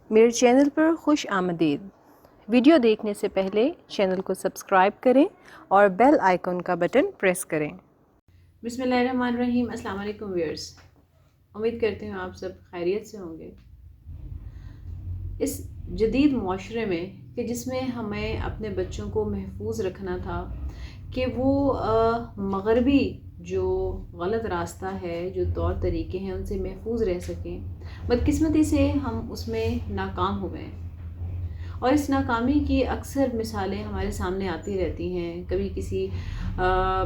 میرے چینل پر خوش آمدید۔ ویڈیو دیکھنے سے پہلے چینل کو سبسکرائب کریں اور بیل آئیکن کا بٹن پریس کریں۔ بسم اللہ الرحمن الرحیم۔ السلام علیکم ویئرس، امید کرتی ہوں آپ سب خیریت سے ہوں گے۔ اس جدید معاشرے میں کہ جس میں ہمیں اپنے بچوں کو محفوظ رکھنا تھا کہ وہ مغربی جو غلط راستہ ہے، جو طور طریقے ہیں، ان سے محفوظ رہ سکیں، بدقسمتی سے ہم اس میں ناکام ہو گئے ہیں۔ اور اس ناکامی کی اکثر مثالیں ہمارے سامنے آتی رہتی ہیں۔ کبھی کسی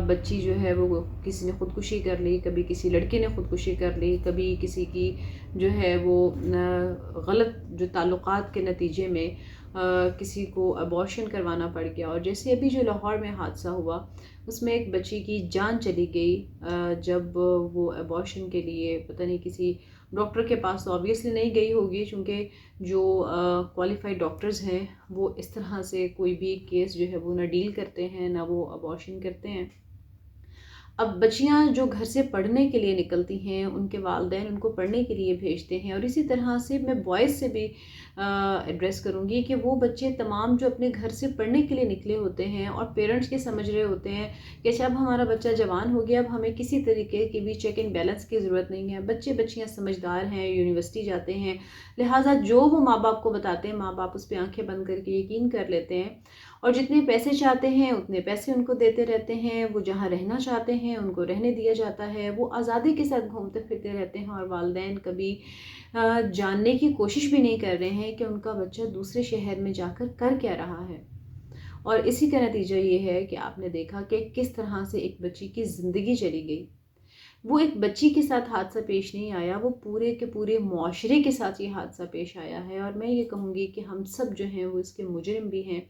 بچی جو ہے وہ کسی نے خودکشی کر لی، کبھی کسی لڑکے نے خودکشی کر لی، کبھی کسی کی جو ہے وہ غلط جو تعلقات کے نتیجے میں کسی کو ابارشن کروانا پڑ گیا۔ اور جیسے ابھی جو لاہور میں حادثہ ہوا، اس میں ایک بچی کی جان چلی گئی جب وہ ابارشن کے لیے پتہ نہیں کسی ڈاکٹر کے پاس تو آبویسلی نہیں گئی ہوگی، چونکہ جو کوالیفائڈ ڈاکٹرز ہیں وہ اس طرح سے کوئی بھی کیس جو ہے وہ نہ ڈیل کرتے ہیں نہ وہ ابارشن کرتے ہیں۔ اب بچیاں جو گھر سے پڑھنے کے لیے نکلتی ہیں، ان کے والدین ان کو پڑھنے کے لیے بھیجتے ہیں، اور اسی طرح سے میں بوائز سے بھی ایڈریس کروں گی کہ وہ بچے تمام جو اپنے گھر سے پڑھنے کے لیے نکلے ہوتے ہیں اور پیرنٹس کے سمجھ رہے ہوتے ہیں کہ اچھا اب ہمارا بچہ جوان ہو گیا، اب ہمیں کسی طریقے کی بھی چیک اینڈ بیلنس کی ضرورت نہیں ہے۔ بچیاں سمجھدار ہیں، یونیورسٹی جاتے ہیں، لہٰذا جو وہ ماں باپ کو بتاتے ہیں، ماں باپ اس پہ آنکھیں بند کر کے یقین کر لیتے ہیں، اور جتنے پیسے چاہتے ہیں اتنے پیسے ان کو دیتے رہتے ہیں۔ وہ جہاں رہنا چاہتے ہیں ان کو رہنے دیا جاتا ہے، وہ آزادی کے ساتھ گھومتے پھرتے رہتے ہیں، اور والدین کبھی جاننے کی کوشش بھی نہیں کر رہے ہیں کہ ان کا بچہ دوسرے شہر میں جا کر کیا رہا ہے۔ اور اسی کا نتیجہ یہ ہے کہ آپ نے دیکھا کہ کس طرح سے ایک بچی کی زندگی چلی گئی۔ وہ ایک بچی کے ساتھ حادثہ پیش نہیں آیا، وہ پورے کے پورے معاشرے کے ساتھ یہ حادثہ پیش آیا ہے۔ اور میں یہ کہوں گی کہ ہم سب جو ہیں وہ اس کے مجرم بھی ہیں،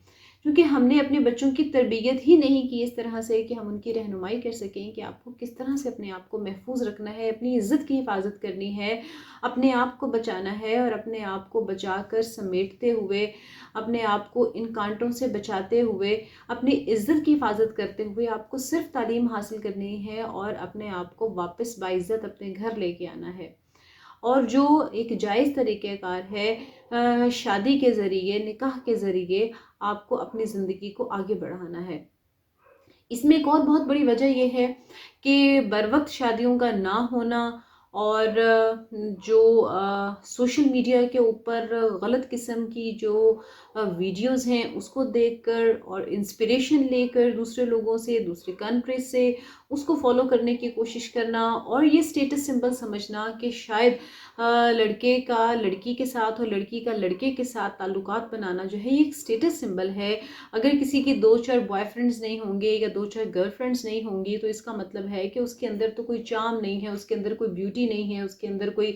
کیونکہ ہم نے اپنے بچوں کی تربیت ہی نہیں کی اس طرح سے کہ ہم ان کی رہنمائی کر سکیں کہ آپ کو کس طرح سے اپنے آپ کو محفوظ رکھنا ہے، اپنی عزت کی حفاظت کرنی ہے، اپنے آپ کو بچانا ہے، اور اپنے آپ کو بچا کر سمیٹتے ہوئے، اپنے آپ کو ان کانٹوں سے بچاتے ہوئے، اپنی عزت کی حفاظت کرتے ہوئے آپ کو صرف تعلیم حاصل کرنی ہے اور اپنے آپ کو واپس باعزت اپنے گھر لے کے آنا ہے۔ اور جو ایک جائز طریقہ کار ہے شادی کے ذریعے، نکاح کے ذریعے آپ کو اپنی زندگی کو آگے بڑھانا ہے۔ اس میں ایک اور بہت بڑی وجہ یہ ہے کہ بروقت شادیوں کا نہ ہونا، اور جو سوشل میڈیا کے اوپر غلط قسم کی جو ویڈیوز ہیں اس کو دیکھ کر اور انسپریشن لے کر دوسرے لوگوں سے، دوسرے کنٹریز سے اس کو فالو کرنے کی کوشش کرنا، اور یہ اسٹیٹس سمبل سمجھنا کہ شاید لڑکے کا لڑکی کے ساتھ اور لڑکی کا لڑکے کے ساتھ تعلقات بنانا جو ہے یہ ایک اسٹیٹس سمبل ہے۔ اگر کسی کی 2-4 بوائے فرینڈز نہیں ہوں گے یا 2-4 گرل فرینڈز نہیں ہوں گی تو اس کا مطلب ہے کہ اس کے اندر تو کوئی چارم نہیں ہے، اس کے اندر کوئی بیوٹی نہیں ہے، اس کے اندر کوئی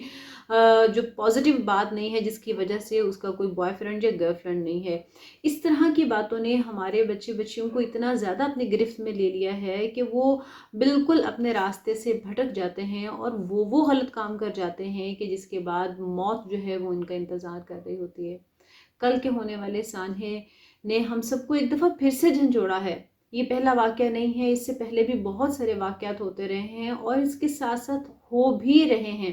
جو پازیٹیو بات نہیں ہے جس کی وجہ سے اس کا کوئی بوائے فرینڈ یا گرل فرینڈ نہیں ہے۔ اس طرح کی باتوں نے ہمارے بچیوں کو اتنا زیادہ اپنی گرفت میں لے لیا ہے کہ وہ بالکل اپنے راستے سے بھٹک جاتے ہیں، اور وہ غلط کام کر جاتے ہیں کہ جس کے بعد موت جو ہے وہ ان کا انتظار کر رہی ہوتی ہے۔ کل کے ہونے والے سانحے نے ہم سب کو ایک دفعہ پھر سے جھنجھوڑا ہے۔ یہ پہلا واقعہ نہیں ہے، اس سے پہلے بھی بہت سارے واقعات ہوتے رہے ہیں اور اس کے ساتھ ساتھ ہو بھی رہے ہیں،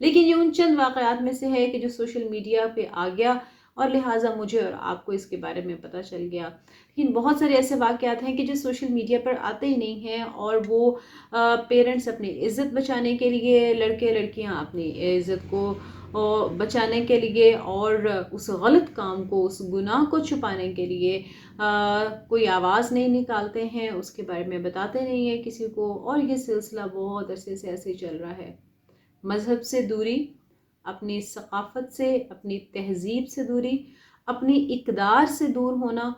لیکن یہ ان چند واقعات میں سے ہے کہ جو سوشل میڈیا پہ آ گیا اور لہٰذا مجھے اور آپ کو اس کے بارے میں پتہ چل گیا۔ لیکن بہت سارے ایسے واقعات ہیں کہ جو سوشل میڈیا پر آتے ہی نہیں ہیں، اور وہ پیرنٹس اپنی عزت بچانے کے لیے، لڑکے لڑکیاں اپنی عزت کو بچانے کے لیے، اور اس غلط کام کو، اس گناہ کو چھپانے کے لیے کوئی آواز نہیں نکالتے ہیں، اس کے بارے میں بتاتے نہیں ہیں کسی کو، اور یہ سلسلہ بہت عرصے سے ایسے چل رہا ہے۔ مذہب سے دوری، اپنی ثقافت سے، اپنی تہذیب سے دوری، اپنی اقدار سے دور ہونا،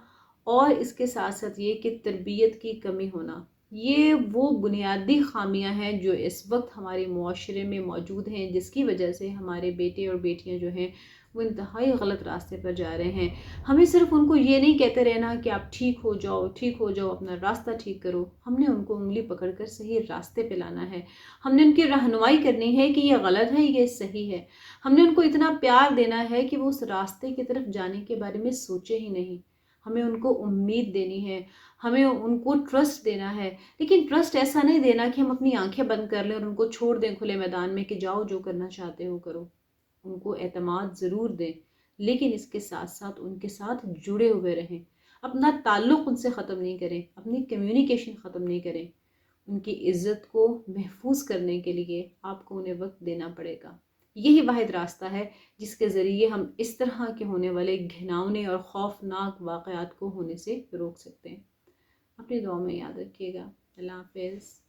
اور اس کے ساتھ ساتھ یہ کہ تربیت کی کمی ہونا، یہ وہ بنیادی خامیاں ہیں جو اس وقت ہمارے معاشرے میں موجود ہیں، جس کی وجہ سے ہمارے بیٹے اور بیٹیاں جو ہیں وہ انتہائی غلط راستے پر جا رہے ہیں۔ ہمیں صرف ان کو یہ نہیں کہتے رہنا کہ آپ ٹھیک ہو جاؤ، اپنا راستہ ٹھیک کرو، ہم نے ان کو انگلی پکڑ کر صحیح راستے پہ لانا ہے۔ ہم نے ان کی رہنمائی کرنی ہے کہ یہ غلط ہے، یہ صحیح ہے۔ ہم نے ان کو اتنا پیار دینا ہے کہ وہ اس راستے کی طرف جانے کے بارے میں سوچے ہی نہیں۔ ہمیں ان کو امید دینی ہے، ہمیں ان کو ٹرسٹ دینا ہے، لیکن ٹرسٹ ایسا نہیں دینا کہ ہم اپنی آنکھیں بند کر لیں اور ان کو چھوڑ دیں کھلے میدان میں کہ جاؤ جو کرنا چاہتے ہو کرو۔ ان کو اعتماد ضرور دیں، لیکن اس کے ساتھ ساتھ ان کے ساتھ جڑے ہوئے رہیں، اپنا تعلق ان سے ختم نہیں کریں، اپنی کمیونیکیشن ختم نہیں کریں۔ ان کی عزت کو محفوظ کرنے کے لیے آپ کو انہیں وقت دینا پڑے گا۔ یہی واحد راستہ ہے جس کے ذریعے ہم اس طرح کے ہونے والے گھناؤنے اور خوفناک واقعات کو ہونے سے روک سکتے ہیں۔ اپنی دعاؤں میں یاد رکھیے گا۔ اللہ حافظ۔